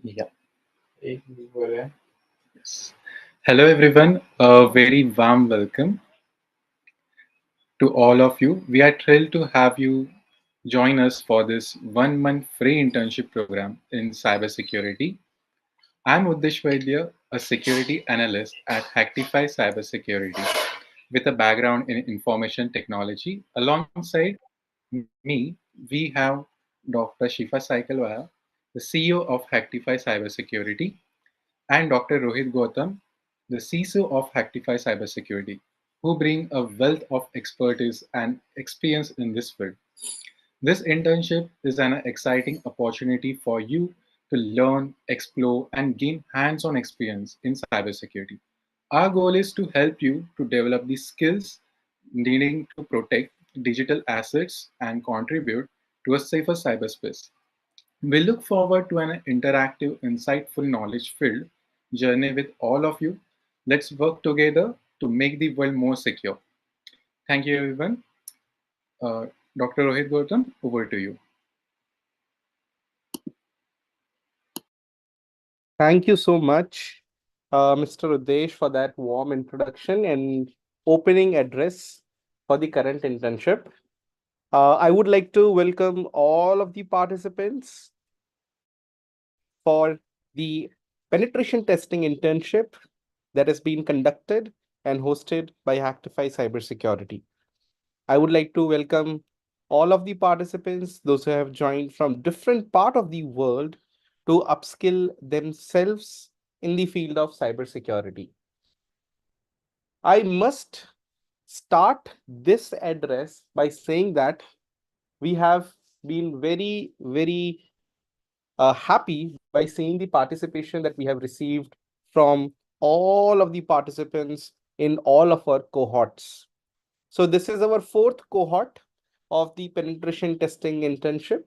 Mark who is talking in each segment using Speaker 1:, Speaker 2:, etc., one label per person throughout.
Speaker 1: Yeah. Yes. Hello, everyone. A very warm welcome to all of you. We are thrilled to have you join us for this 1 month free internship program in cybersecurity. I'm Uddish Vaidya, a security analyst at Hacktify Cybersecurity with a background in information technology. Alongside me, we have Dr. Shifa Saikalwala, the CEO of Hacktify Cybersecurity, and Dr. Rohit Gautam, the CISO of Hacktify Cybersecurity, who bring a wealth of expertise and experience in this field. This internship is an exciting opportunity for you to learn, explore, and gain hands on experience in cybersecurity. Our goal is to help you to develop the skills needing to protect digital assets and contribute to a safer cyberspace. We look forward to an interactive, insightful knowledge filled journey with all of you. Let's work together to make the world more secure. Thank you, everyone. Dr. Rohit Gautam, over to you.
Speaker 2: Thank you so much, Mr. Udesh, for that warm introduction and opening address for the current internship. I would like to welcome all of the participants for the penetration testing internship that has been conducted and hosted by Hacktify Cybersecurity. I would like to welcome all of the participants, those who have joined from different part of the world to upskill themselves in the field of cybersecurity. I must start this address by saying that we have been very happy by seeing the participation that we have received from all of the participants in all of our cohorts. So this is our fourth cohort of the penetration testing internship.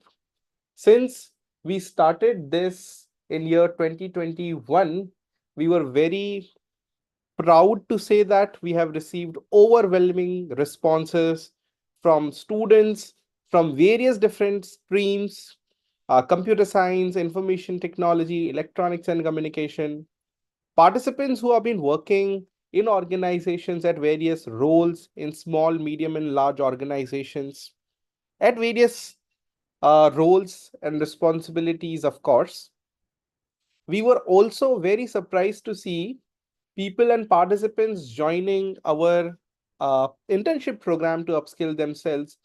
Speaker 2: Since we started this in year 2021, we were very proud to say that we have received overwhelming responses from students from various different streams, computer science, information technology, electronics and communication, participants who have been working in organizations at various roles in small, medium, and large organizations, at various roles and responsibilities, of course. We were also very surprised to see people and participants joining our internship program to upskill themselves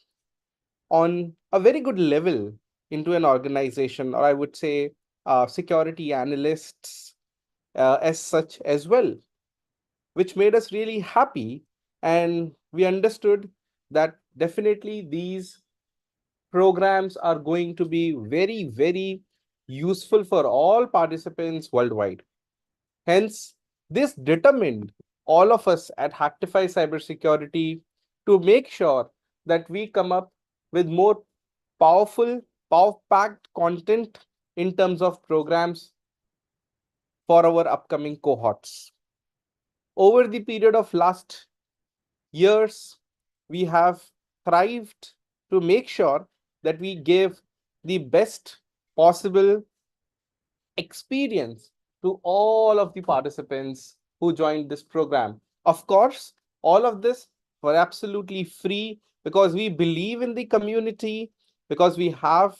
Speaker 2: on a very good level into an organization, or I would say security analysts as such as well, which made us really happy. And we understood that definitely these programs are going to be very useful for all participants worldwide. Hence, this determined all of us at Hacktify Cybersecurity to make sure that we come up with more powerful, power-packed content in terms of programs for our upcoming cohorts. Over the period of last years, we have thrived to make sure that we give the best possible experience to all of the participants who joined this program. Of course, all of this were absolutely free because we believe in the community, because we have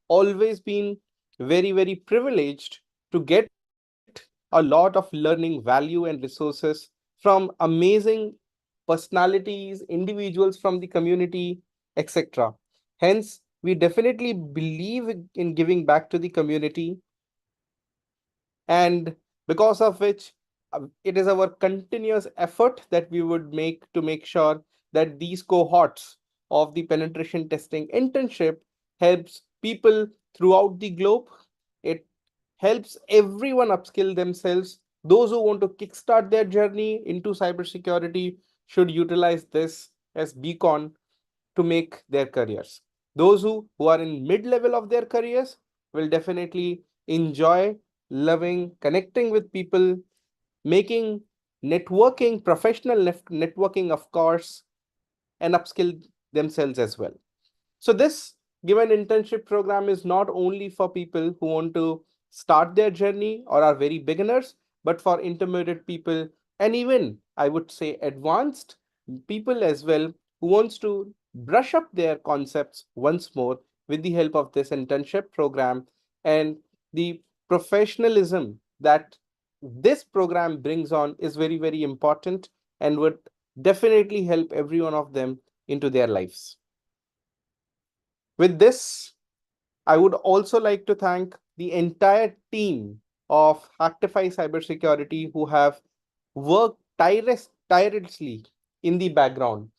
Speaker 2: always been very privileged to get a lot of learning value and resources from amazing personalities, individuals from the community, etc. Hence, we definitely believe in giving back to the community, and because of which it is our continuous effort that we would make to make sure that these cohorts of the penetration testing internship helps people throughout the globe. It helps everyone upskill themselves. Those who want to kickstart their journey into cybersecurity should utilize this as beacon to make their careers. Those who are in mid-level of their careers will definitely enjoy loving connecting with people, making networking, professional networking, of course, and upskill themselves as well. So this given internship program is not only for people who want to start their journey or are very beginners, but for intermediate people, and even I would say advanced people as well, who wants to brush up their concepts once more with the help of this internship program and the professionalism that this program brings on is very, very important and would definitely help every one of them into their lives. With this, I would also like to thank the entire team of Hacktify Cybersecurity who have worked tirelessly in the background,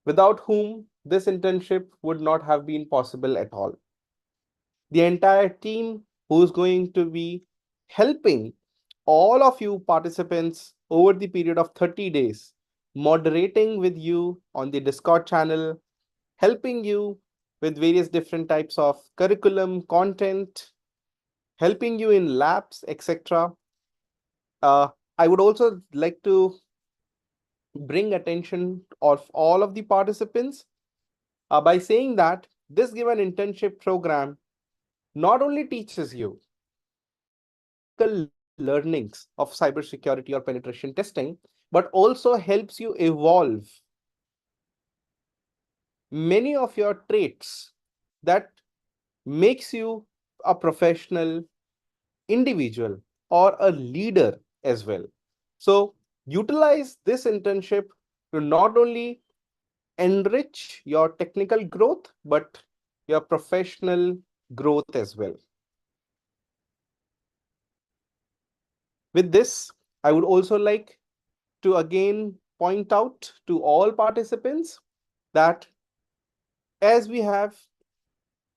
Speaker 2: without whom this internship would not have been possible at all. The entire team who is going to be helping all of you participants over the period of 30 days, moderating with you on the Discord channel, helping you with various different types of curriculum, content, helping you in labs, etc. Uh, I would also like to bring attention of all of the participants by saying that this given internship program not only teaches you learnings of cybersecurity or penetration testing, but also helps you evolve many of your traits that makes you a professional individual or a leader as well. So utilize this internship to not only enrich your technical growth, but your professional growth as well. With this, I would also like to again point out to all participants that as we have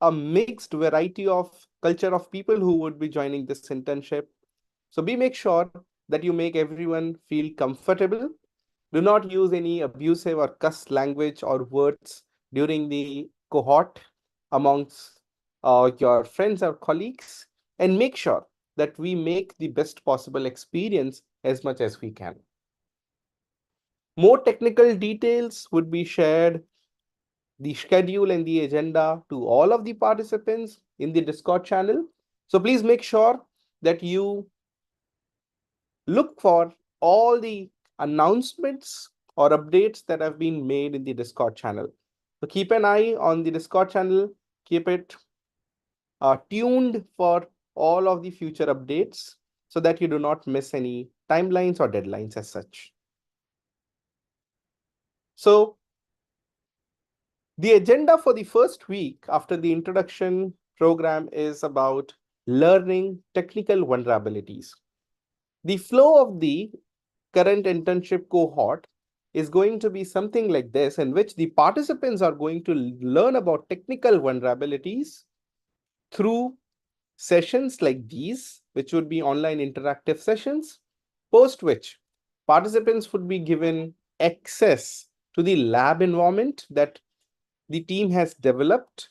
Speaker 2: a mixed variety of culture of people who would be joining this internship, so make sure that you make everyone feel comfortable. Do not use any abusive or cuss language or words during the cohort amongst your friends or colleagues, and make sure that we make the best possible experience as much as we can. More technical details would be shared, the schedule and the agenda to all of the participants in the Discord channel. So please make sure that you look for all the announcements or updates that have been made in the Discord channel. So keep an eye on the Discord channel, keep it tuned for all of the future updates so that you do not miss any timelines or deadlines as such. So the agenda for the first week after the introduction program is about learning technical vulnerabilities. The flow of the current internship cohort is going to be something like this, in which the participants are going to learn about technical vulnerabilities through sessions like these, which would be online interactive sessions, post which participants would be given access to the lab environment that the team has developed,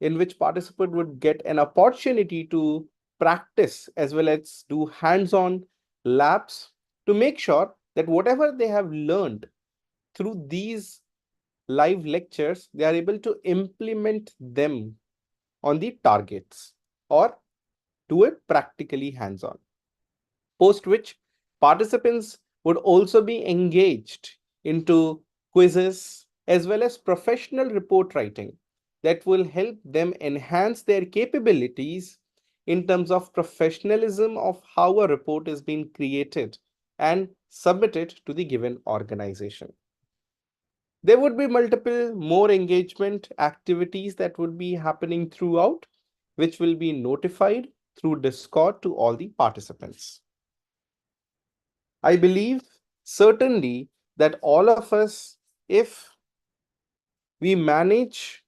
Speaker 2: in which participant would get an opportunity to practice as well as do hands-on labs to make sure that whatever they have learned through these live lectures, they are able to implement them on the targets or do it practically hands-on. Post which participants would also be engaged into quizzes as well as professional report writing that will help them enhance their capabilities in terms of professionalism of how a report is being created and submitted to the given organization. There would be multiple more engagement activities that would be happening throughout, which will be notified through Discord to all the participants. I believe certainly that all of us, if we manage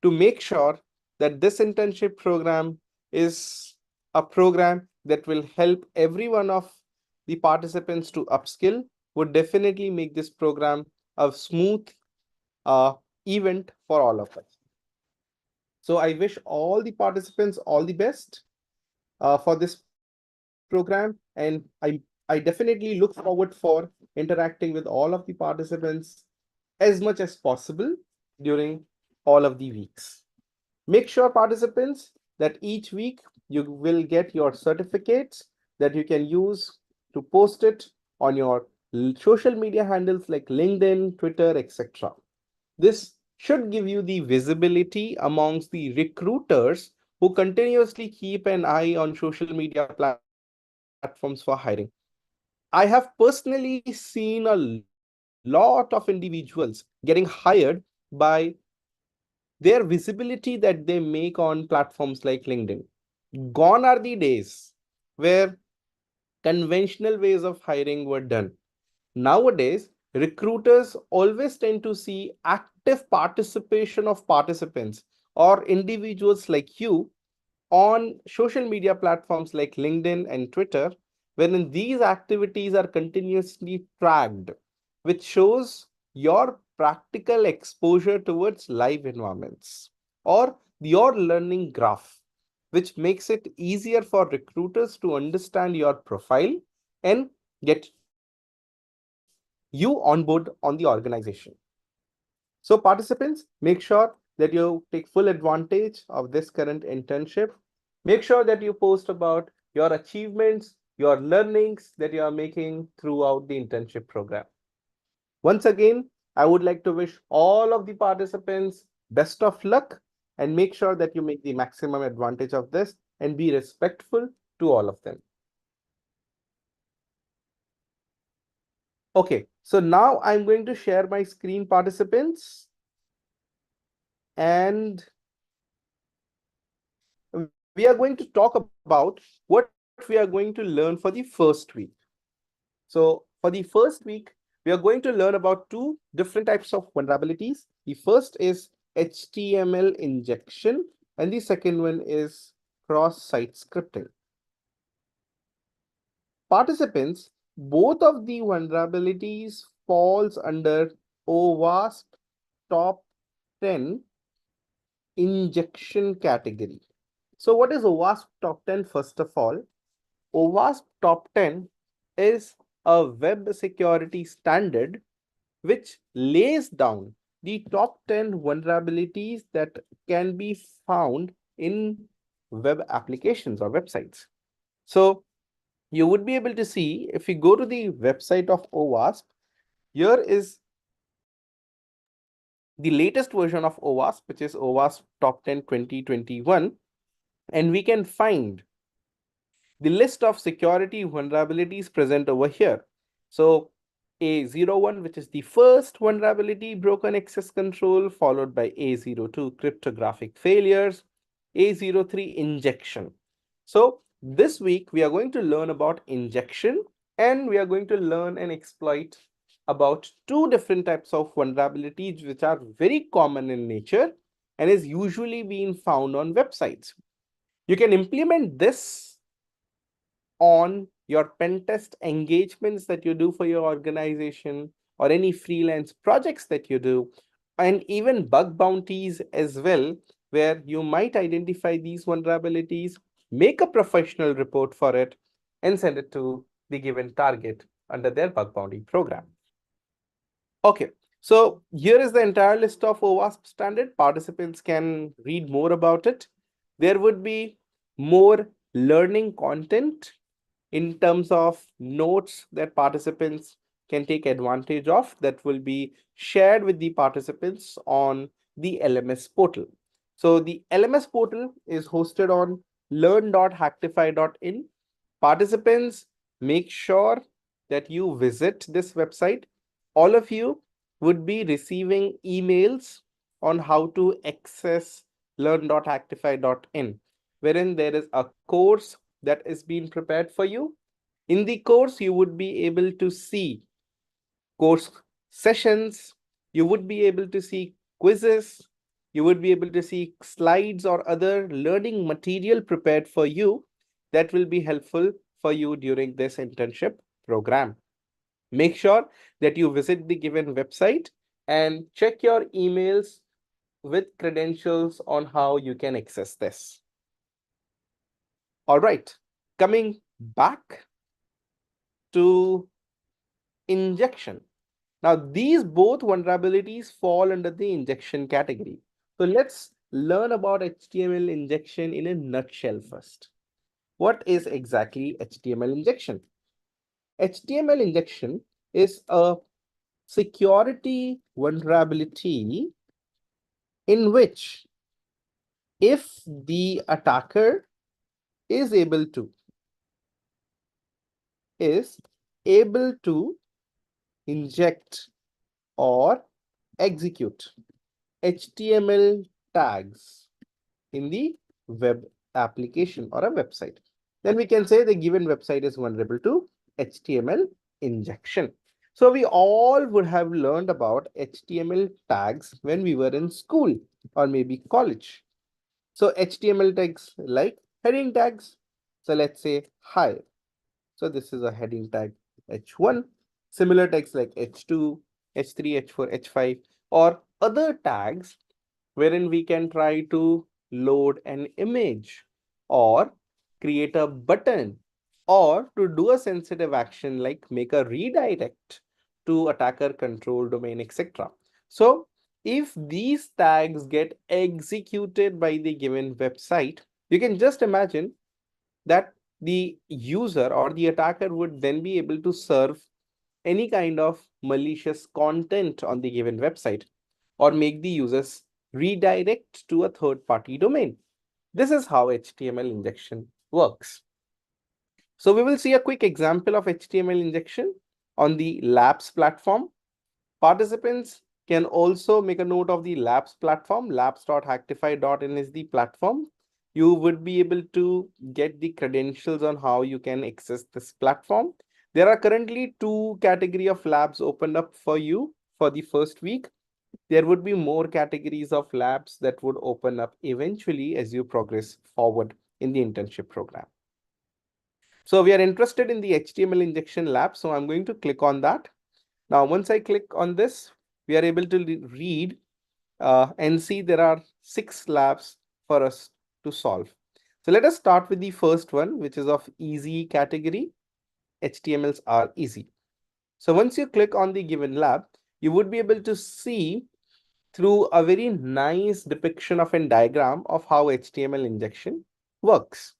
Speaker 2: to make sure that this internship program is a program that will help every one of the participants to upskill, would definitely make this program a smooth event for all of us. So I wish all the participants all the best for this program, and I definitely look forward for interacting with all of the participants as much as possible during all of the weeks. Make sure, participants, that each week you will get your certificates that you can use to post it on your social media handles like LinkedIn, Twitter, etc. This should give you the visibility amongst the recruiters who continuously keep an eye on social media platforms for hiring. I have personally seen a lot of individuals getting hired by their visibility that they make on platforms like LinkedIn. Gone are the days where conventional ways of hiring were done. Nowadays, recruiters always tend to see active participation of participants or individuals like you on social media platforms like LinkedIn and Twitter, wherein these activities are continuously tracked, which shows your practical exposure towards live environments or your learning graph, which makes it easier for recruiters to understand your profile and get you on board on the organization. So, participants, make sure that you take full advantage of this current internship. Make sure that you post about your achievements, your learnings that you are making throughout the internship program. Once again, I would like to wish all of the participants best of luck and make sure that you make the maximum advantage of this and be respectful to all of them. Okay, so now I'm going to share my screen, participants, and we are going to talk about what we are going to learn for the first week. So for the first week, we are going to learn about two different types of vulnerabilities. The first is HTML injection, and the second one is cross-site scripting. Participants, both of the vulnerabilities falls under OWASP top 10 injection category. So what is OWASP top 10? First of all, OWASP top 10 is a web security standard which lays down the top 10 vulnerabilities that can be found in web applications or websites. So you would be able to see if you go to the website of OWASP, here is the latest version of OWASP, which is OWASP Top 10 2021, and we can find the list of security vulnerabilities present over here. So A01, which is the first vulnerability, broken access control, followed by A02, cryptographic failures, A03, injection. So this week, we are going to learn about injection, and we are going to learn and exploit about two different types of vulnerabilities, which are very common in nature and is usually being found on websites. You can implement this on your pen test engagements that you do for your organization or any freelance projects that you do, and even bug bounties as well, where you might identify these vulnerabilities, make a professional report for it, and send it to the given target under their bug bounty program. Okay, so here is the entire list of OWASP standard. Participants can read more about it. There would be more learning content in terms of notes that participants can take advantage of that will be shared with the participants on the LMS portal. So the LMS portal is hosted on learn.hacktify.in. Participants, make sure that you visit this website. All of you would be receiving emails on how to access learn.hacktify.in, wherein there is a course that is being prepared for you. In the course, you would be able to see course sessions, you would be able to see quizzes, you would be able to see slides or other learning material prepared for you that will be helpful for you during this internship program. Make sure that you visit the given website and check your emails with credentials on how you can access this. All right, coming back to injection. Now, these both vulnerabilities fall under the injection category. So let's learn about HTML injection in a nutshell first. What is exactly HTML injection? HTML injection is a security vulnerability in which if the attacker is able to is able to inject or execute HTML tags in the web application or a website, then we can say the given website is vulnerable to HTML injection. So we all would have learned about HTML tags when we were in school or maybe college. So HTML tags like heading tags. So let's say hi. So this is a heading tag H1. Similar tags like H2, H3, H4, H5, or other tags wherein we can try to load an image or create a button or to do a sensitive action like make a redirect to attacker control domain, etc. So if these tags get executed by the given website, you can just imagine that the user or the attacker would then be able to serve any kind of malicious content on the given website or make the users redirect to a third party domain. This is how HTML injection works. So we will see a quick example of HTML injection on the Labs platform. Participants can also make a note of the Labs platform. Labs.hacktify.in is the platform. You would be able to get the credentials on how you can access this platform. There are currently 2 categories of labs opened up for you for the first week. There would be more categories of labs that would open up eventually as you progress forward in the internship program. So we are interested in the HTML injection lab. So I'm going to click on that. Now, once I click on this, we are able to read and see there are 6 labs for us to solve. So let us start with the first one, which is of easy category. HTMLs are easy. So once you click on the given lab, you would be able to see through a very nice depiction of a diagram of how HTML injection works.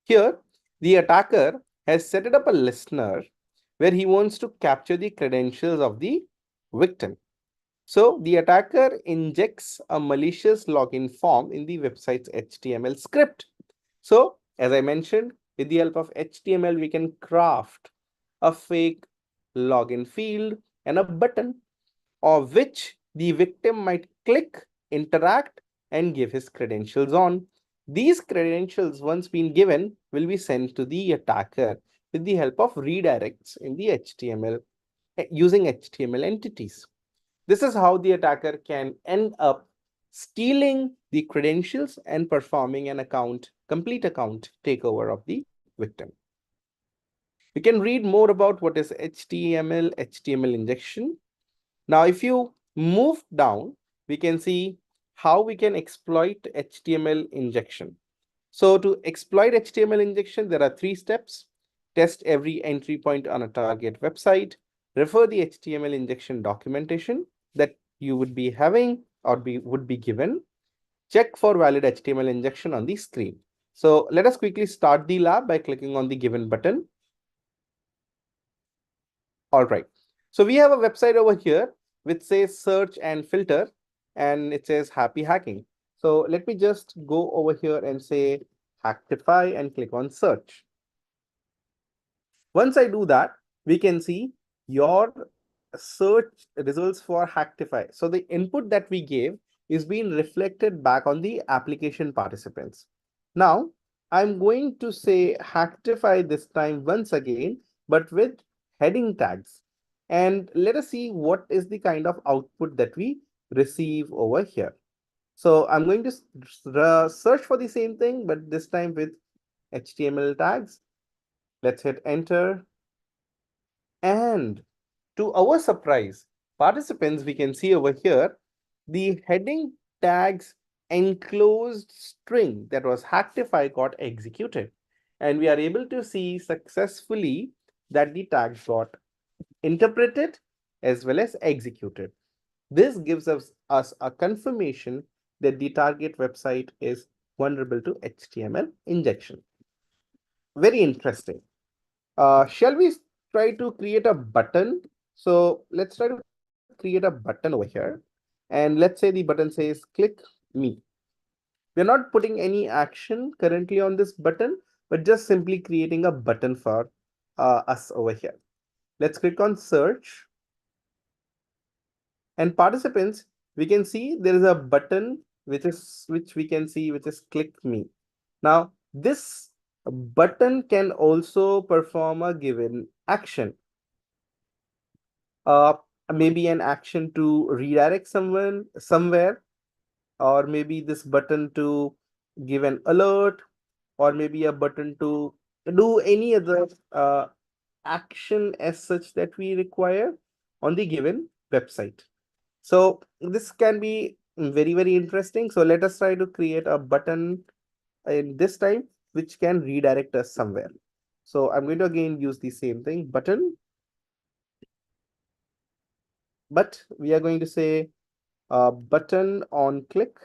Speaker 2: Here, the attacker has set up a listener where he wants to capture the credentials of the victim. So the attacker injects a malicious login form in the website's HTML script. So as I mentioned, with the help of HTML, we can craft a fake login field and a button of which the victim might click, interact, and give his credentials on. These credentials, once been given, will be sent to the attacker with the help of redirects in the HTML using HTML entities. This is how the attacker can end up stealing the credentials and performing an complete account takeover of the victim. You can read more about what is HTML injection. Now, if you move down, we can see how we can exploit HTML injection. So to exploit HTML injection, there are 3 steps. Test every entry point on a target website. Refer the HTML injection documentation that you would be having or would be given. Check for valid HTML injection on the screen. So let us quickly start the lab by clicking on the given button. All right. So we have a website over here which says search and filter, and it says happy hacking. So let me just go over here and say Hacktify and click on search. Once I do that, we can see your search results for Hacktify. So the input that we gave is being reflected back on the application participants. Now, I'm going to say Hacktify this time once again, but with heading tags. And let us see what is the kind of output that we receive over here. So I'm going to search for the same thing, but this time with HTML tags. Let's hit enter. And to our surprise, participants, we can see over here, the heading tags enclosed string that was Hacktify got executed. And we are able to see successfully that the tags got interpreted as well as executed. This gives us a confirmation that the target website is vulnerable to HTML injection. Very interesting. Shall we try to create a button? So let's try to create a button over here. And let's say the button says click me. We're not putting any action currently on this button, but just simply creating a button for us over here. Let's click on search. And participants, we can see there is a button which we can see which is click me. Now this button can also perform a given action. Uh, Maybe an action to redirect someone somewhere, or maybe this button to give an alert, or maybe a button to do any other action as such that we require on the given website. So this can be very, very interesting. So let us try to create a button in this time, which can redirect us somewhere. So I'm going to again use the same thing, button, but we are going to say button on click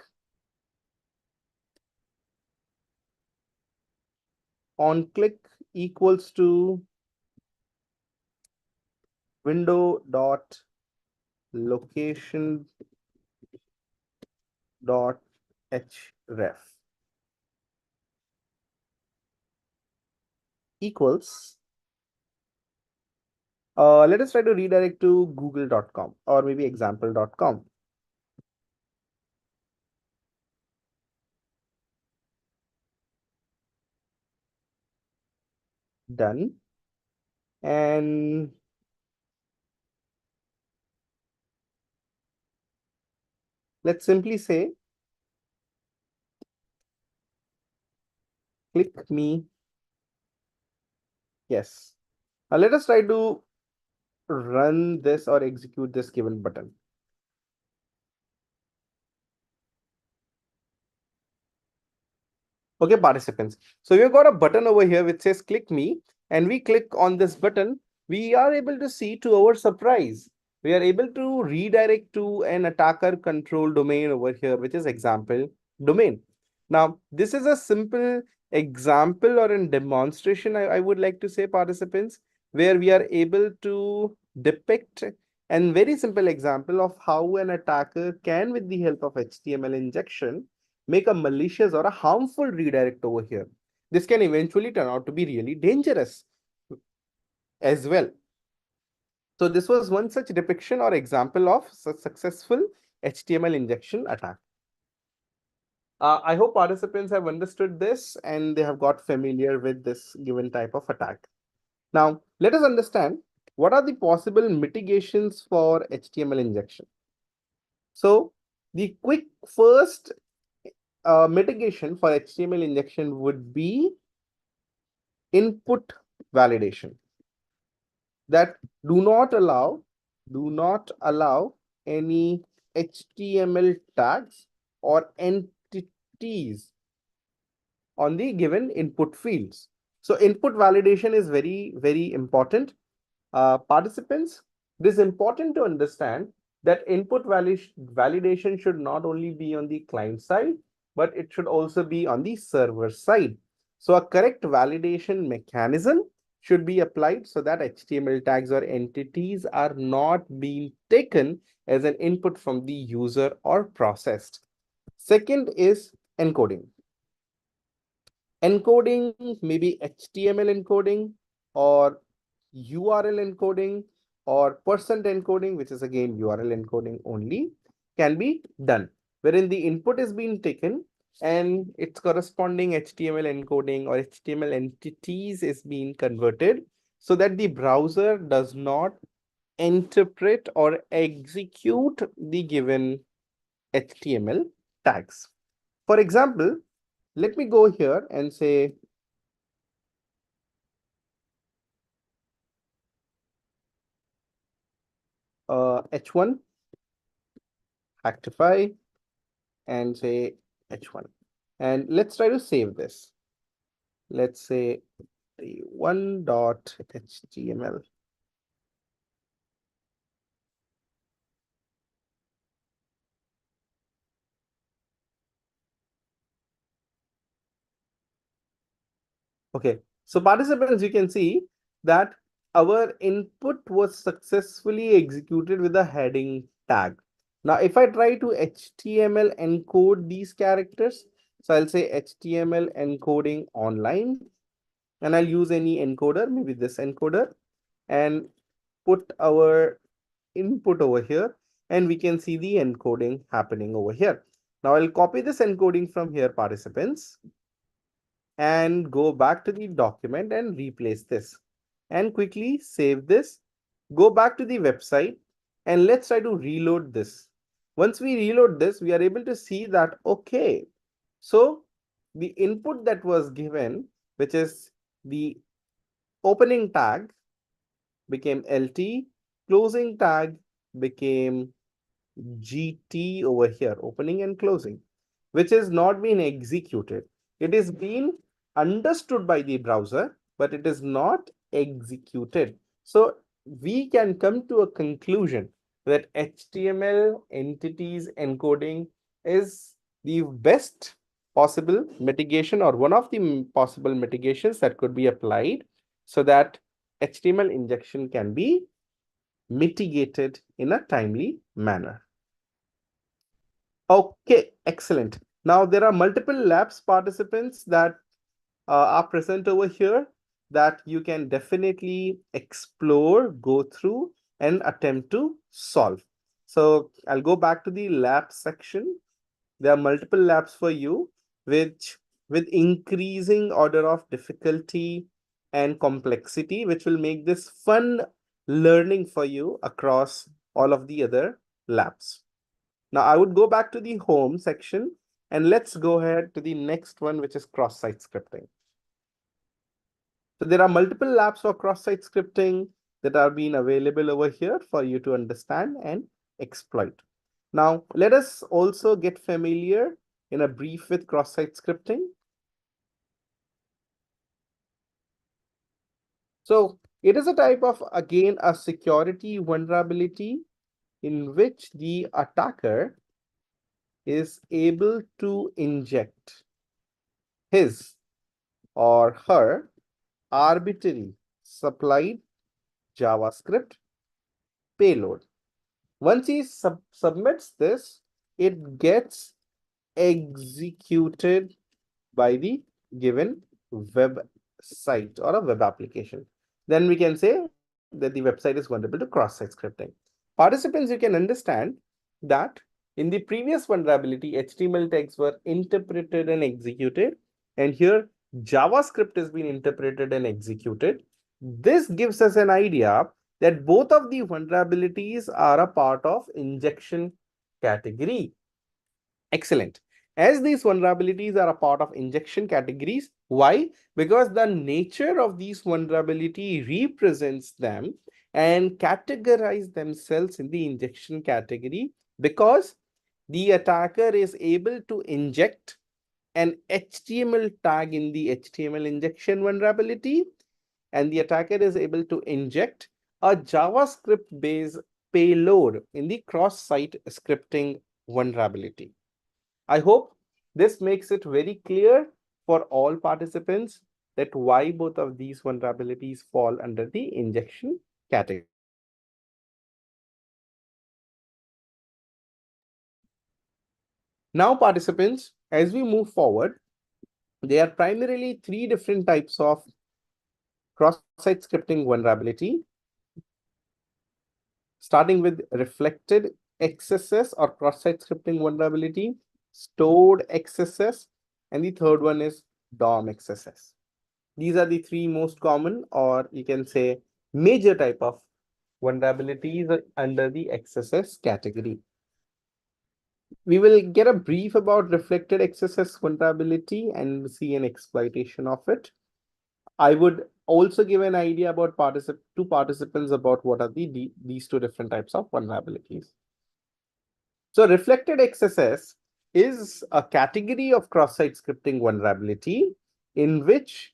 Speaker 2: equals to window dot location dot href equals let us try to redirect to google.com or maybe example.com. Done. And let's simply say click me. Yes. Now let us try to run this or execute this given button. Okay, participants. So we've got a button over here which says click me, and we click on this button. We are able to see, to our surprise, we are able to redirect to an attacker control domain over here, which is example domain. Now, this is a simple example or a demonstration, I would like to say, participants, where we are able to depict a very simple example of how an attacker can, with the help of HTML injection, make a malicious or a harmful redirect over here. This can eventually turn out to be really dangerous as well. So this was one such depiction or example of successful HTML injection attack. I hope participants have understood this and they have got familiar with this given type of attack. Now, let us understand what are the possible mitigations for HTML injection. So the quick first mitigation for HTML injection would be input validation, that do not allow any HTML tags or entities on the given input fields. So input validation is very, very important. Participants, it is important to understand that input validation should not only be on the client side, but it should also be on the server side. So a correct validation mechanism should be applied so that HTML tags or entities are not being taken as an input from the user or processed. Second is encoding. Encoding, maybe HTML encoding or URL encoding or percent encoding, which is again URL encoding only, can be done, wherein the input is being taken and its corresponding HTML encoding or HTML entities is being converted so that the browser does not interpret or execute the given HTML tags. For example, let me go here and say H1 Hacktify and say H1. And let's try to save this. Let's say one.html. Okay, so participants, you can see that our input was successfully executed with a heading tag. Now, if I try to HTML encode these characters, so I'll say HTML encoding online, and I'll use any encoder, maybe this encoder, and put our input over here, and we can see the encoding happening over here. Now, I'll copy this encoding from here, participants, and go back to the document and replace this and quickly save this. Go back to the website and let's try to reload this. Once we reload this, we are able to see that, okay, so the input that was given, which is the opening tag, became LT, closing tag became GT over here, opening and closing, which is not being executed. It is being understood by the browser, but it is not executed. So we can come to a conclusion that HTML entities encoding is the best possible mitigation, or one of the possible mitigations that could be applied so that HTML injection can be mitigated in a timely manner. Okay, excellent. Now there are multiple labs participants that are present over here that you can definitely explore, go through, and attempt to solve. So I'll go back to the lab section. There are multiple labs for you, which with increasing order of difficulty and complexity, which will make this fun learning for you across all of the other labs. Now I would go back to the home section and let's go ahead to the next one, which is cross-site scripting. So there are multiple labs for cross-site scripting that are being available over here for you to understand and exploit. Now, let us also get familiar in a brief with cross-site scripting. So it is a type of, again, a security vulnerability in which the attacker is able to inject his or her arbitrary supplied JavaScript payload. Once he submits this, it gets executed by the given website or a web application. Then we can say that the website is vulnerable to cross-site scripting. Participants, you can understand that in the previous vulnerability, HTML tags were interpreted and executed, and here JavaScript has been interpreted and executed. This gives us an idea that both of the vulnerabilities are a part of injection category. Excellent. As these vulnerabilities are a part of injection categories, why? Because the nature of these vulnerability represents them and categorize themselves in the injection category, because the attacker is able to inject an HTML tag in the HTML injection vulnerability, and the attacker is able to inject a JavaScript based payload in the cross-site scripting vulnerability. I hope this makes it very clear for all participants that why both of these vulnerabilities fall under the injection category. Now, participants, as we move forward, there are primarily three different types of cross-site scripting vulnerability, starting with reflected XSS or cross-site scripting vulnerability, stored XSS, and the third one is DOM XSS. These are the three most common, or you can say major type of vulnerabilities under the XSS category. We will get a brief about reflected XSS vulnerability and see an exploitation of it. I would also give an idea about two participants about what are these two different types of vulnerabilities. So reflected XSS is a category of cross-site scripting vulnerability in which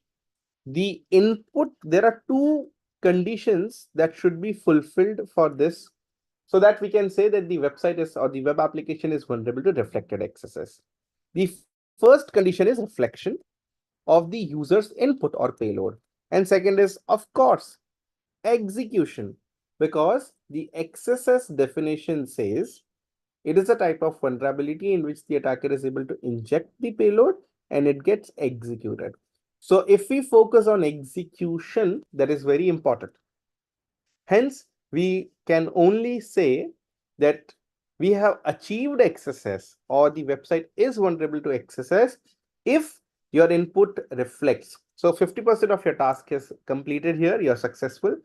Speaker 2: the input, there are two conditions that should be fulfilled for this, so that we can say that the website is, or the web application is vulnerable to reflected XSS. The first condition is reflection of the user's input or payload. And second is, of course, execution, because the XSS definition says it is a type of vulnerability in which the attacker is able to inject the payload and it gets executed. So if we focus on execution, that is very important. Hence, we can only say that we have achieved XSS or the website is vulnerable to XSS if your input reflects. So 50% of your task is completed here, you're successful.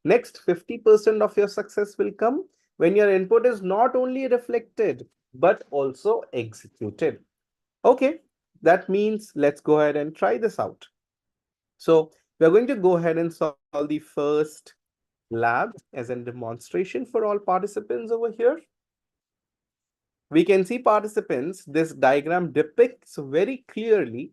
Speaker 2: Next 50% of your success will come when your input is not only reflected, but also executed. Okay, that means let's go ahead and try this out. So we're going to go ahead and solve the first lab as a demonstration for all participants over here. We can see participants, this diagram depicts very clearly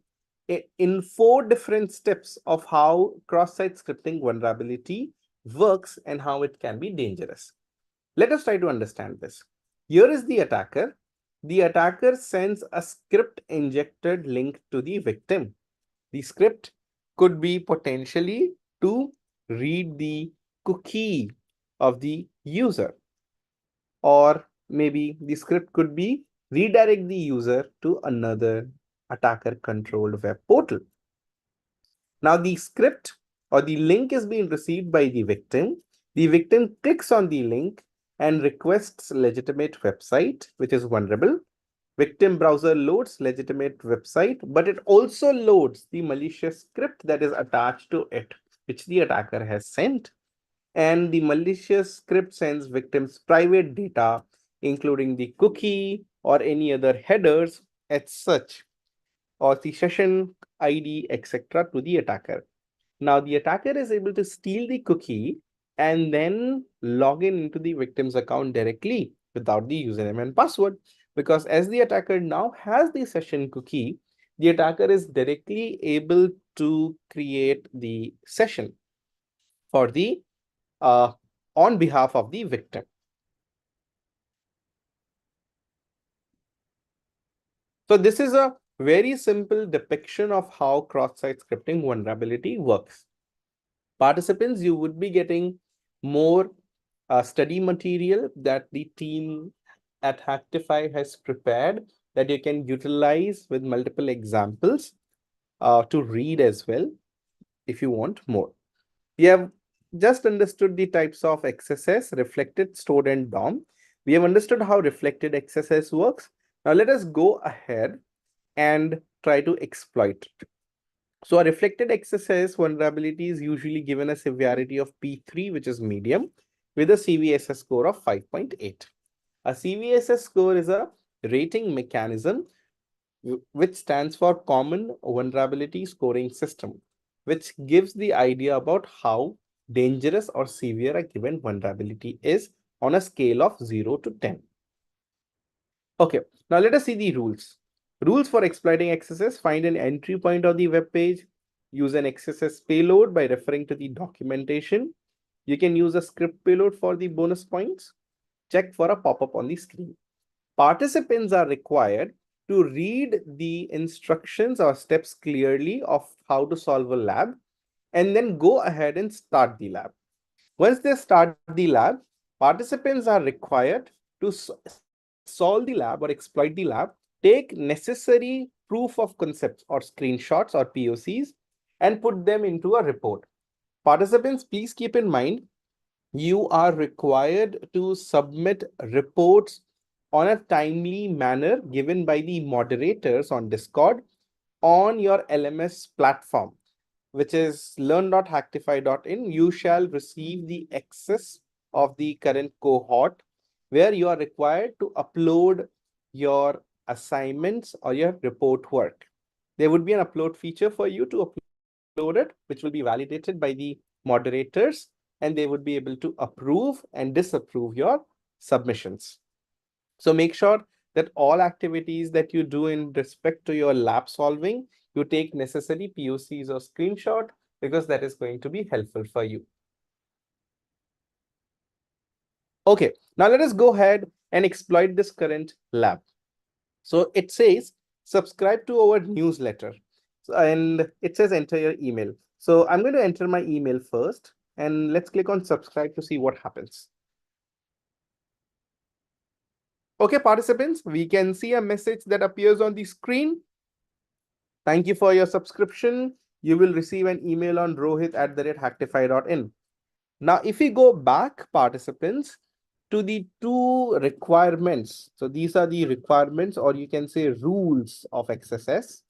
Speaker 2: in 4 different steps of how cross-site scripting vulnerability works and how it can be dangerous. Let us try to understand this. Here is the attacker. The attacker sends a script injected link to the victim. The script could be potentially to read the cookie of the user, or maybe the script could be redirect the user to another attacker controlled web portal. Now the script or the link is being received by the victim. The victim clicks on the link and requests legitimate website, which is vulnerable. Victim browser loads legitimate website, but it also loads the malicious script that is attached to it, which the attacker has sent. And the malicious script sends victims private data, including the cookie or any other headers as such, or the session ID, etc., to the attacker. Now, the attacker is able to steal the cookie and then log in into the victim's account directly without the username and password. Because as the attacker now has the session cookie, the attacker is directly able to create the session for the uh, on behalf of the victim. So this is a very simple depiction of how cross-site scripting vulnerability works. Participants, you would be getting more study material that the team at Hacktify has prepared that you can utilize with multiple examples to read as well if you want more. We have just understood the types of XSS, reflected, stored, and DOM. We have understood how reflected XSS works. Now let us go ahead and try to exploit it. So a reflected XSS vulnerability is usually given a severity of P3, which is medium, with a CVSS score of 5.8. A CVSS score is a rating mechanism which stands for Common Vulnerability Scoring System, which gives the idea about how dangerous or severe a given vulnerability is on a scale of 0 to 10. Okay, now let us see the rules. Rules for exploiting XSS: find an entry point on the web page, use an XSS payload by referring to the documentation. You can use a script payload for the bonus points. Check for a pop-up on the screen. Participants are required to read the instructions or steps clearly of how to solve a lab and then go ahead and start the lab. Once they start the lab, participants are required to solve the lab or exploit the lab, take necessary proof of concepts or screenshots or POCs, and put them into a report. Participants, please keep in mind, you are required to submit reports on a timely manner given by the moderators on Discord on your LMS platform, which is learn.hacktify.in. You shall receive the access of the current cohort where you are required to upload your assignments or your report work. There would be an upload feature for you to upload it, which will be validated by the moderators, and they would be able to approve and disapprove your submissions. So make sure that all activities that you do in respect to your lab solving, you take necessary POCs or screenshot because that is going to be helpful for you. Okay, now let us go ahead and exploit this current lab. So it says, subscribe to our newsletter. And it says enter your email. So I'm going to enter my email first, and let's click on subscribe to see what happens. Okay, participants, we can see a message that appears on the screen. Thank you for your subscription. You will receive an email on rohit@hacktify.in. Now, if we go back, participants, to the two requirements. So these are the requirements, or you can say rules of XSS,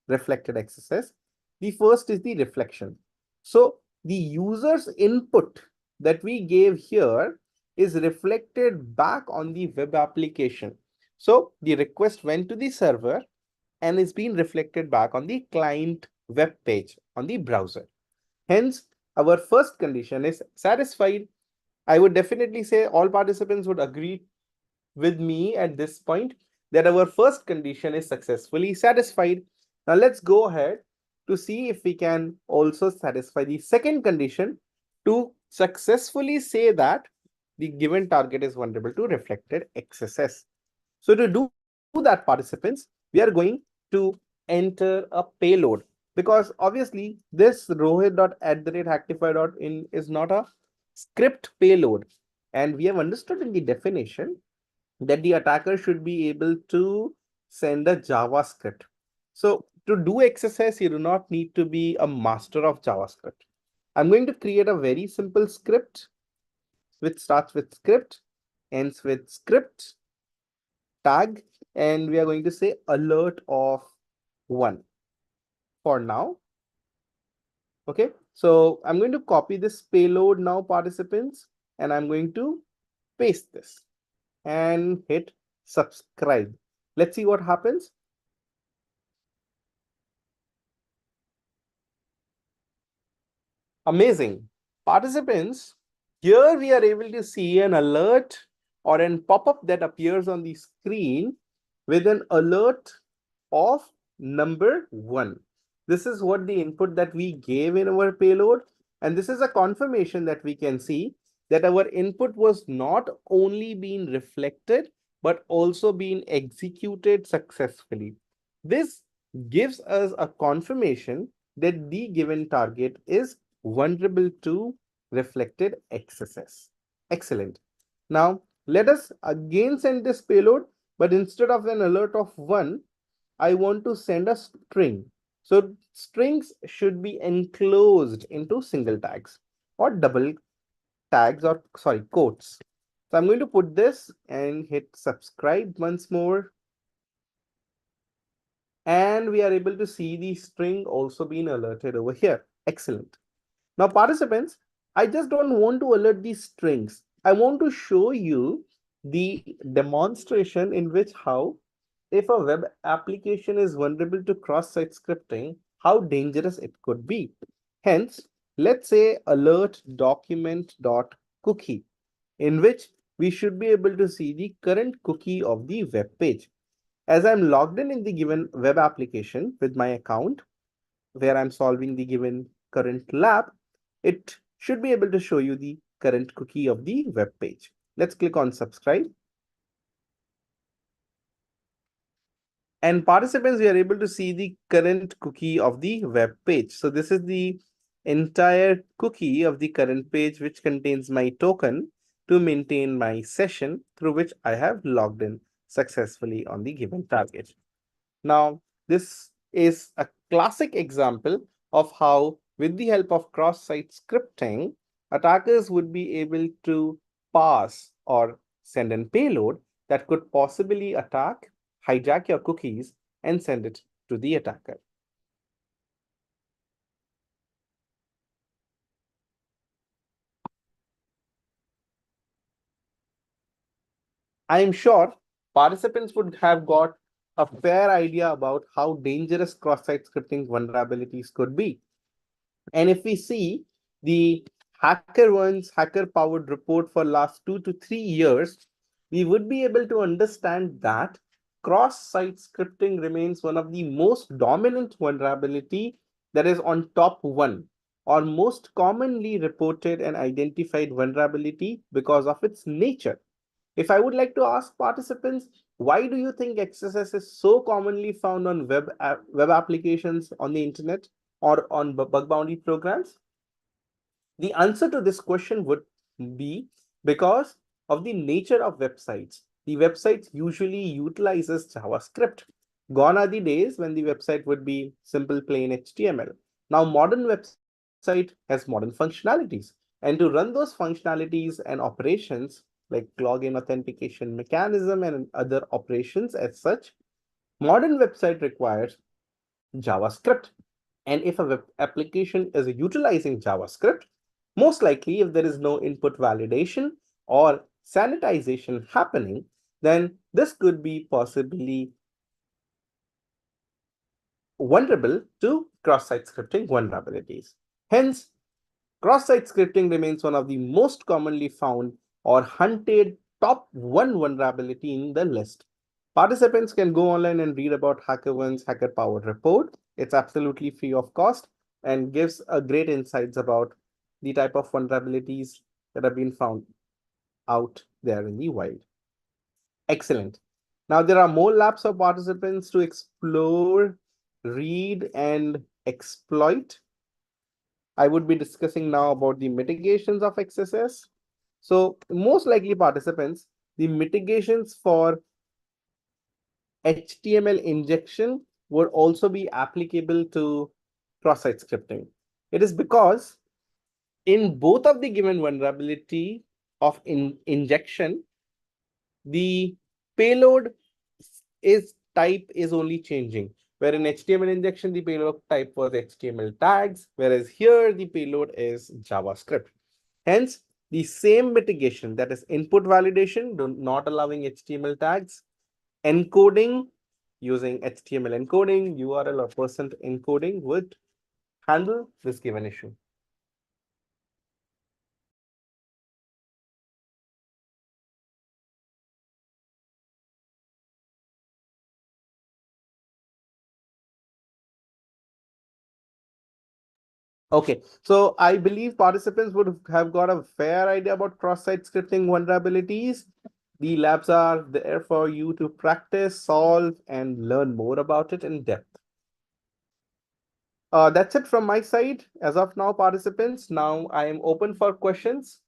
Speaker 2: reflected XSS. The first is the reflection. So the user's input that we gave here is reflected back on the web application. So the request went to the server and is being reflected back on the client web page on the browser. Hence, our first condition is satisfied. I would definitely say all participants would agree with me at this point that our first condition is successfully satisfied. Now let's go ahead to see if we can also satisfy the second condition to successfully say that the given target is vulnerable to reflected XSS. So to do that, participants, we are going to enter a payload, because obviously this rohit.@hacktify.in is not a script payload. And we have understood in the definition that the attacker should be able to send a JavaScript. So to do XSS, you do not need to be a master of JavaScript. I'm going to create a very simple script which starts with script, ends with script, tag, and we are going to say alert of 1 for now. Okay, so I'm going to copy this payload now, participants, and I'm going to paste this and hit subscribe. Let's see what happens. Amazing. Participants, here we are able to see an alert or an pop-up that appears on the screen with an alert of number 1. This is what the input that we gave in our payload. And this is a confirmation that we can see that our input was not only being reflected, but also being executed successfully. This gives us a confirmation that the given target is vulnerable to reflected XSS. Excellent. Now, let us again send this payload, but instead of an alert of 1, I want to send a string. So strings should be enclosed into single tags or double tags, or sorry, quotes. So I'm going to put this and hit subscribe once more. And we are able to see the string also being alerted over here. Excellent. Now, participants, I just don't want to alert these strings. I want to show you the demonstration in which how, if a web application is vulnerable to cross-site scripting, how dangerous it could be. Hence, let's say alert document.cookie, in which we should be able to see the current cookie of the web page. As I'm logged in the given web application with my account, where I'm solving the given current lab, it should be able to show you the current cookie of the web page. Let's click on subscribe. And participants, we are able to see the current cookie of the web page. So this is the entire cookie of the current page, which contains my token to maintain my session through which I have logged in successfully on the given target. Now, this is a classic example of how, with the help of cross-site scripting, attackers would be able to pass or send a payload that could possibly attack, hijack your cookies, and send it to the attacker. I am sure participants would have got a fair idea about how dangerous cross-site scripting vulnerabilities could be. And if we see the HackerOne's hacker-powered report for last 2 to 3 years, we would be able to understand that cross-site scripting remains one of the most dominant vulnerability that is on top 1, or most commonly reported and identified vulnerability because of its nature. If I would like to ask participants, Why do you think XSS is so commonly found on web applications on the internet or on bug bounty programs? The answer to this question would be because of the nature of websites. The website usually utilizes JavaScript. Gone are the days when the website would be simple plain HTML. Now, modern website has modern functionalities. And to run those functionalities and operations like login authentication mechanism and other operations as such, modern website requires JavaScript. And if a web application is utilizing JavaScript, most likely if there is no input validation or sanitization happening, then this could be possibly vulnerable to cross-site scripting vulnerabilities. Hence, cross-site scripting remains one of the most commonly found or hunted top one vulnerability in the list. Participants can go online and read about HackerOne's hacker-powered report. It's absolutely free of cost and gives a great insights about the type of vulnerabilities that have been found out there in the wild. Excellent. Now there are more labs for participants to explore, read, and exploit. I would be discussing now about the mitigations of XSS. So most likely participants, the mitigations for HTML injection would also be applicable to cross-site scripting. It is because in both of the given vulnerability of injection, the payload is type is only changing. Where in HTML injection, the payload type was HTML tags, whereas here the payload is JavaScript. Hence, the same mitigation, that is input validation, not allowing HTML tags, encoding using HTML encoding, URL or percent encoding would handle this given issue. Okay, so I believe participants would have got a fair idea about cross-site scripting vulnerabilities. The labs are there for you to practice, solve, and learn more about it in depth. That's it from my side. As of now, participants, now I am open for questions.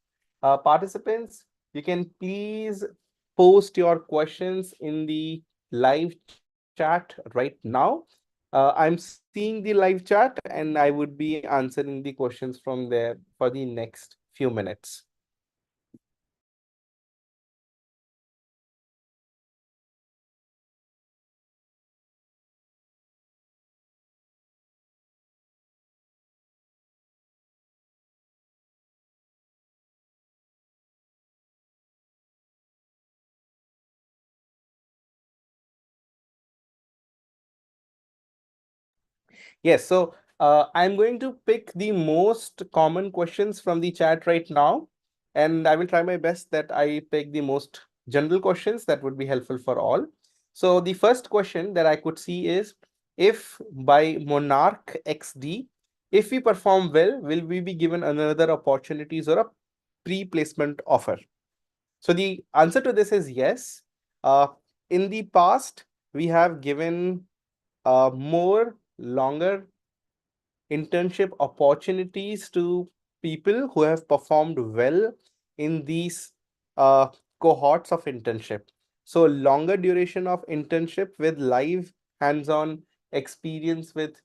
Speaker 2: Participants, you can please post your questions in the live chat right now. I'm seeing the live chat and I would be answering the questions from there for the next few minutes. Yes, so I'm going to pick the most common questions from the chat right now, and I will try my best that I pick the most general questions that would be helpful for all. So the first question that I could see is, if by Monarch XD, if we perform well, will we be given another opportunities or a pre-placement offer? So the answer to this is yes. Uh, in the past, we have given more longer internship opportunities to people who have performed well in these uh, cohorts of internship. So longer duration of internship with live hands-on experience with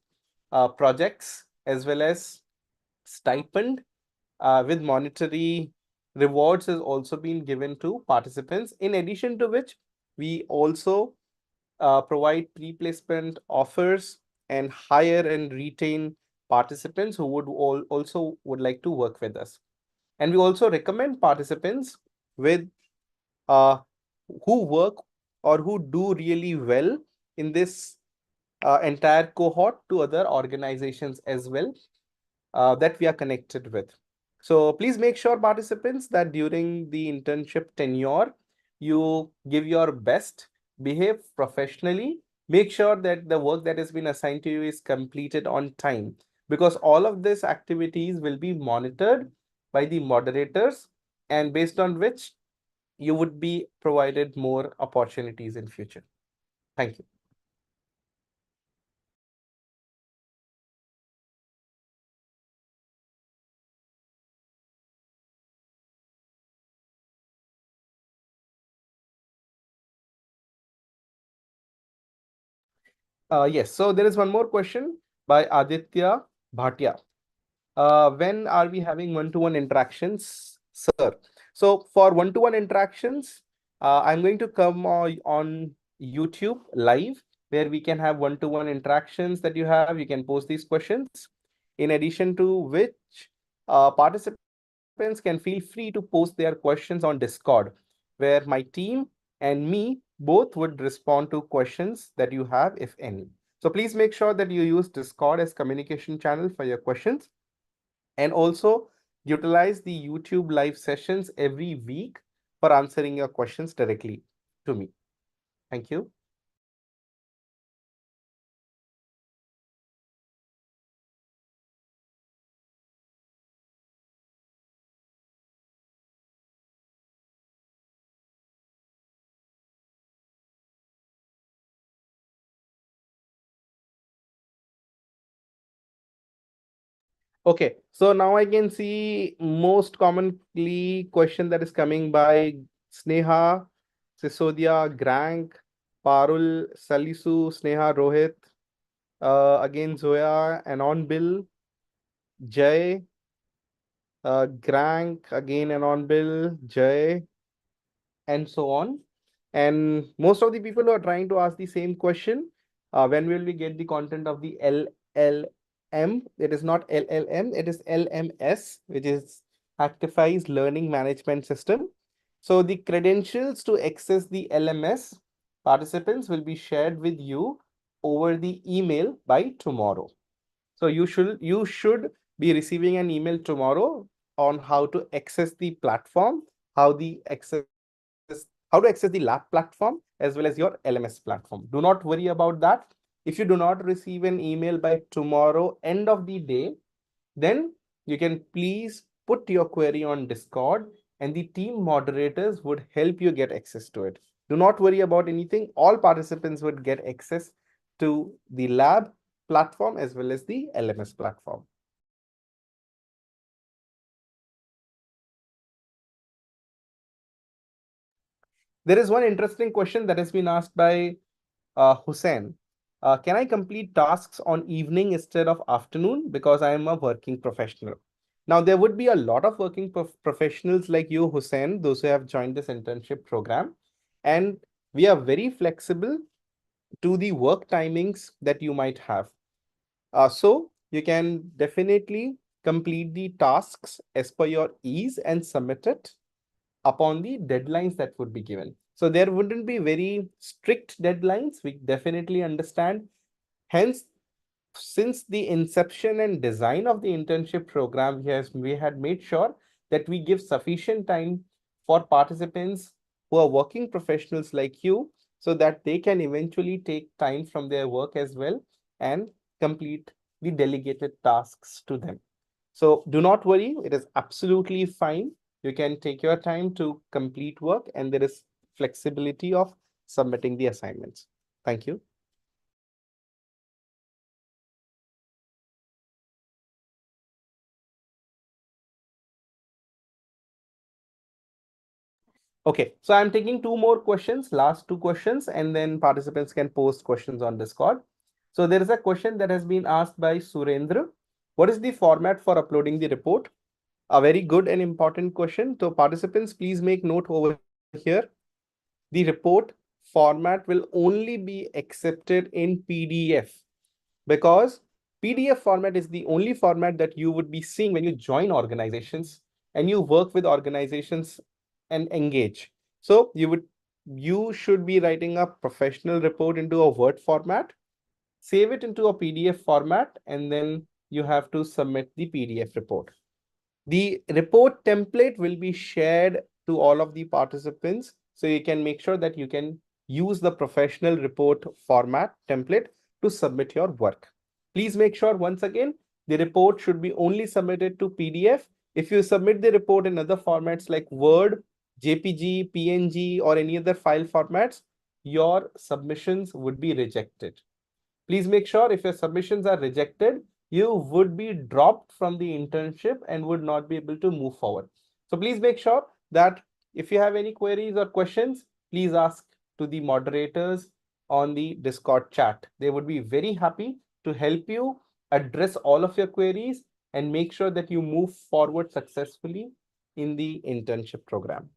Speaker 2: projects as well as stipend with monetary rewards has also been given to participants. In addition to which, we also provide pre-placement offers and hire and retain participants who would also would like to work with us. And we also recommend participants with uh, who work or who do really well in this entire cohort to other organizations as well that we are connected with. So please make sure, participants, that during the internship tenure, you give your best, behave professionally, make sure that the work that has been assigned to you is completed on time, because all of these activities will be monitored by the moderators, and based on which you would be provided more opportunities in future. Thank you. Yes, so there is one more question by Aditya Bhatia. When are we having one-to-one interactions, sir? So for one-to-one interactions, I'm going to come on YouTube live where we can have one-to-one interactions that you have. You can post these questions. In addition to which, participants can feel free to post their questions on Discord, where my team and me both would respond to questions that you have, if any. So please make sure that you use Discord as communication channel for your questions, and also utilize the YouTube live sessions every week for answering your questions directly to me. Thank you. Okay, so now I can see most commonly question that is coming by Sneha, Sisodia, Grank, Parul, Salisu, Sneha, Rohit, again Zoya, Anon Bill, Jay, Grank, again Anon Bill, Jay, and so on. And most of the people who are trying to ask the same question, when will we get the content of the LLM? It is not LLM, it is LMS, which is Hacktify's learning management system. So the credentials to access the LMS participants will be shared with you over the email by tomorrow. So you should be receiving an email tomorrow on how to access the platform, how to access the lab platform, as well as your LMS platform. Do not worry about that. If you do not receive an email by tomorrow end of the day, then you can please put your query on Discord and the team moderators would help you get access to it. Do not worry about anything. All participants would get access to the lab platform as well as the LMS platform. There is one interesting question that has been asked by Hussein. Can I complete tasks on evening instead of afternoon because I am a working professional? Now, there would be a lot of working professionals like you, Hussein, those who have joined this internship program. And we are very flexible to the work timings that you might have. So you can definitely complete the tasks as per your ease and submit it upon the deadlines that would be given. So there wouldn't be very strict deadlines. We definitely understand. Hence, since the inception and design of the internship program, yes, we had made sure that we give sufficient time for participants who are working professionals like you, so that they can eventually take time from their work as well and complete the delegated tasks to them. So do not worry, it is absolutely fine. You can take your time to complete work and there is flexibility of submitting the assignments. Thank you. Okay, so I'm taking two more questions, last two questions, and then participants can post questions on Discord. So there is a question that has been asked by Surendra. What is the format for uploading the report? A very good and important question. So participants, please make note over here. The report format will only be accepted in PDF, because PDF format is the only format that you would be seeing when you join organizations and you work with organizations and engage. So you should be writing a professional report into a Word format, save it into a PDF format, and then you have to submit the PDF report. The report template will be shared to all of the participants, so you can make sure that you can use the professional report format template to submit your work. Please make sure, once again, the report should be only submitted to PDF. If you submit the report in other formats like Word, JPG, PNG, or any other file formats, your submissions would be rejected. Please make sure if your submissions are rejected, you would be dropped from the internship and would not be able to move forward. So please make sure that if you have any queries or questions, please ask to the moderators on the Discord chat. They would be very happy to help you address all of your queries and make sure that you move forward successfully in the internship program.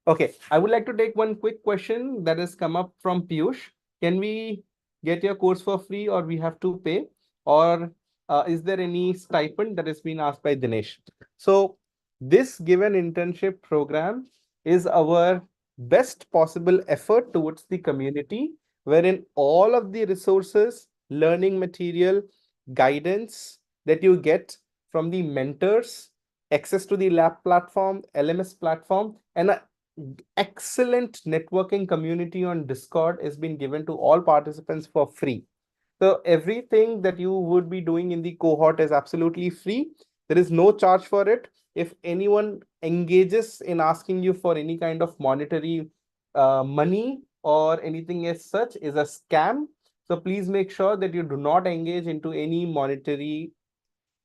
Speaker 2: Okay, I would like to take one quick question that has come up from Piyush. Can we get your course for free or we have to pay? Or is there any stipend that has been asked by Dinesh? So this given internship program is our best possible effort towards the community, wherein all of the resources, learning material, guidance that you get from the mentors, access to the lab platform, LMS platform, and a excellent networking community on Discord has been given to all participants for free. So everything that you would be doing in the cohort is absolutely free. There is no charge for it. If anyone engages in asking you for any kind of monetary money or anything as such is a scam. So please make sure that you do not engage into any monetary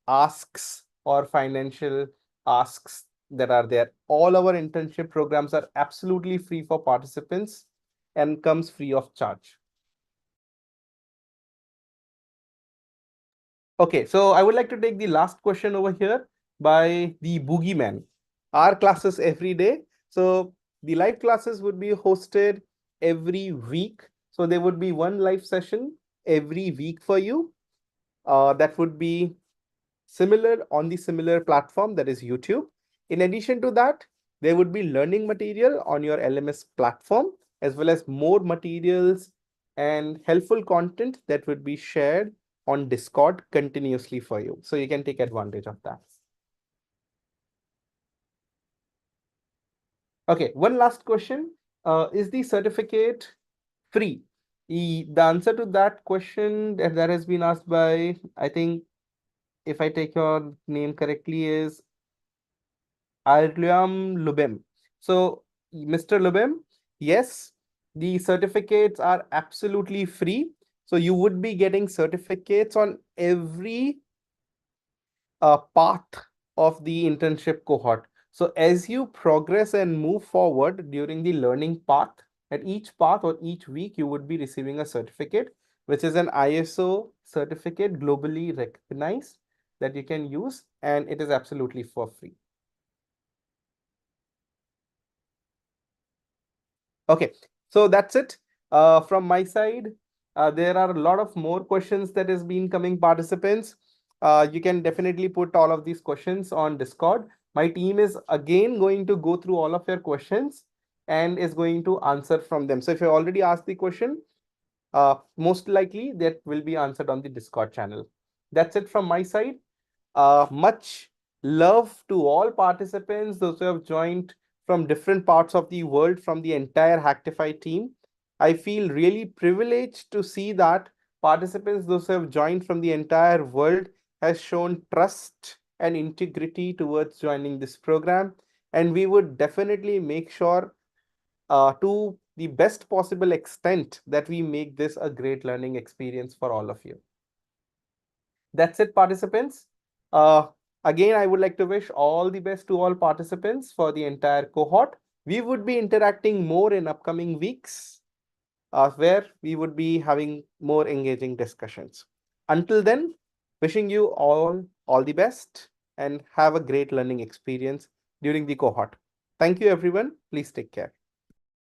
Speaker 2: asks or financial asks that are there. All our internship programs are absolutely free for participants and comes free of charge. Okay, so I would like to take the last question over here by the boogeyman. Our classes every day. So the live classes would be hosted every week. So there would be one live session every week for you. That would be similar on the similar platform, that is YouTube. In addition to that, there would be learning material on your LMS platform, as well as more materials and helpful content that would be shared on Discord continuously for you. So you can take advantage of that. Okay, one last question. Is the certificate free? The answer to that question that has been asked by, I think, if I take your name correctly, is Arliam Lubem. So, Mr. Lubem, yes, the certificates are absolutely free. So, you would be getting certificates on every path of the internship cohort. So, as you progress and move forward during the learning path, at each path or each week, you would be receiving a certificate, which is an ISO certificate globally recognized that you can use, and it is absolutely for free. Okay, so that's it from my side. There are a lot of more questions that has been coming, participants. You can definitely put all of these questions on Discord. My team is again going to go through all of your questions and is going to answer from them. So if you already asked the question, most likely that will be answered on the Discord channel. That's it from my side. Much love to all participants, those who have joined from different parts of the world, from the entire Hacktify team. I feel really privileged to see that participants, those who have joined from the entire world, has shown trust and integrity towards joining this program. And we would definitely make sure to the best possible extent that we make this a great learning experience for all of you. That's it, participants. Uh, Again, I would like to wish all the best to all participants for the entire cohort. We would be interacting more in upcoming weeks, where we would be having more engaging discussions. Until then, wishing you all the best and have a great learning experience during the cohort. Thank you, everyone. Please take care.